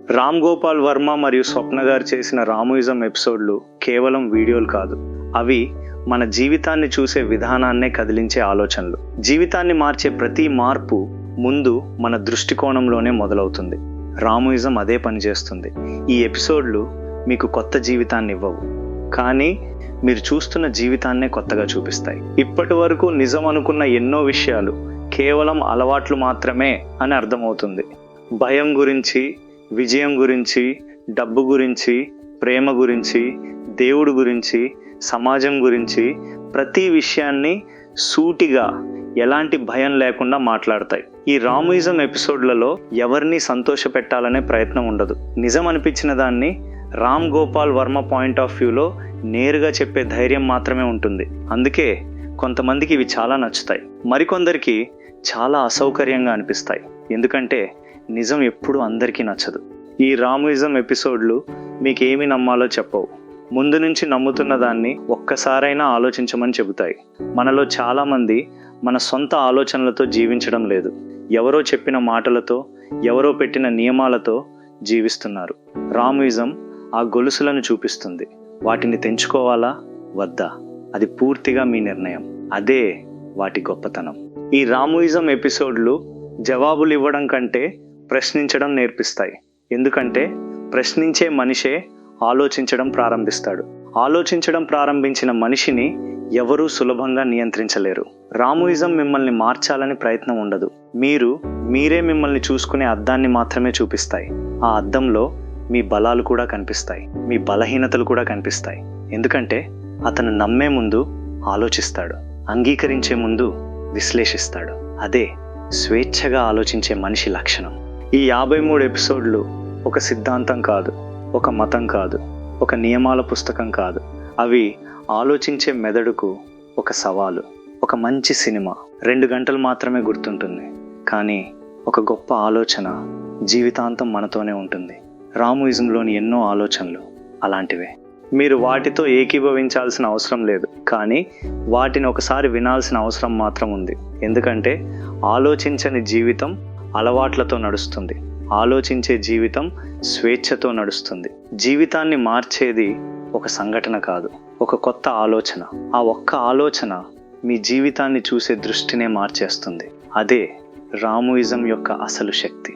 రామ్ గోపాల్ వర్మ మరియు స్వప్న గారు చేసిన రామోయిజం ఎపిసోడ్లు కేవలం వీడియోలు కాదు, అవి మన జీవితాన్ని చూసే విధానాన్నే కదిలించే ఆలోచనలు. జీవితాన్ని మార్చే ప్రతి మార్పు ముందు మన దృష్టికోణంలోనే మొదలవుతుంది. రామోయిజం అదే పని చేస్తుంది. ఈ ఎపిసోడ్లు మీకు కొత్త జీవితాన్ని ఇవ్వవు, కానీ మీరు చూస్తున్న జీవితాన్నే కొత్తగా చూపిస్తాయి. ఇప్పటి వరకు నిజం అనుకున్న ఎన్నో విషయాలు కేవలం అలవాట్లు మాత్రమే అని అర్థమవుతుంది. భయం గురించి, విజయం గురించి, డబ్బు గురించి, ప్రేమ గురించి, దేవుడు గురించి, సమాజం గురించి ప్రతి విషయాన్ని సూటిగా ఎలాంటి భయం లేకుండా మాట్లాడతాయి. ఈ రామోయిజం ఎపిసోడ్లలో ఎవరిని సంతోష పెట్టాలనే ప్రయత్నం ఉండదు. నిజం అనిపించిన దాన్ని రామ్ గోపాల్ వర్మ పాయింట్ ఆఫ్ వ్యూలో నేరుగా చెప్పే ధైర్యం మాత్రమే ఉంటుంది. అందుకే కొంతమందికి ఇవి చాలా నచ్చుతాయి, మరికొందరికి చాలా అసౌకర్యంగా అనిపిస్తాయి. ఎందుకంటే నిజం ఎప్పుడూ అందరికీ నచ్చదు. ఈ రామోయిజం ఎపిసోడ్లు మీకు ఏమి నమ్మాలో చెప్పవు, ముందు నుంచి నమ్ముతున్న దాన్ని ఒక్కసారైనా ఆలోచించమని చెబుతాయి. మనలో చాలామంది మన సొంత ఆలోచనలతో జీవించడం లేదు, ఎవరో చెప్పిన మాటలతో, ఎవరో పెట్టిన నియమాలతో జీవిస్తున్నారు. రామోయిజం ఆ గొలుసులను చూపిస్తుంది. వాటిని తెంచుకోవాలా వద్దా అది పూర్తిగా మీ నిర్ణయం. అదే వాటి గొప్పతనం. ఈ రామోయిజం ఎపిసోడ్లు జవాబులు ఇవ్వడం కంటే ప్రశ్నించడం నేర్పిస్తాయి. ఎందుకంటే ప్రశ్నించే మనిషే ఆలోచించడం ప్రారంభిస్తాడు. ఆలోచించడం ప్రారంభించిన మనిషిని ఎవరూ సులభంగా నియంత్రించలేరు. రామోయిజం మిమ్మల్ని మార్చాలని ప్రయత్నం ఉండదు. మీరే మిమ్మల్ని చూసుకునే అద్దాన్ని మాత్రమే చూపిస్తాయి. ఆ అద్దంలో మీ బలాలు కూడా కనిపిస్తాయి, మీ బలహీనతలు కూడా కనిపిస్తాయి. ఎందుకంటే అతను నమ్మే ముందు ఆలోచిస్తాడు, అంగీకరించే ముందు విశ్లేషిస్తాడు. అదే స్వేచ్ఛగా ఆలోచించే మనిషి లక్షణం. ఈ 53 ఎపిసోడ్లు ఒక సిద్ధాంతం కాదు, ఒక మతం కాదు, ఒక నియమాల పుస్తకం కాదు. అవి ఆలోచించే మెదడుకు ఒక సవాలు. ఒక మంచి సినిమా 2 గంటలు మాత్రమే గుర్తుంటుంది, కానీ ఒక గొప్ప ఆలోచన జీవితాంతం మనతోనే ఉంటుంది. రామోయిజంలోని ఎన్నో ఆలోచనలు అలాంటివే. మీరు వాటితో ఏకీభవించాల్సిన అవసరం లేదు, కానీ వాటిని ఒకసారి వినాల్సిన అవసరం మాత్రం ఉంది. ఎందుకంటే ఆలోచించని జీవితం అలవాట్లతో నడుస్తుంది, ఆలోచించే జీవితం స్వేచ్ఛతో నడుస్తుంది. జీవితాన్ని మార్చేది ఒక సంఘటన కాదు, ఒక కొత్త ఆలోచన. ఆ ఒక్క ఆలోచన మీ జీవితాన్ని చూసే దృష్టినే మార్చేస్తుంది. అదే రామోయిజం యొక్క అసలు శక్తి.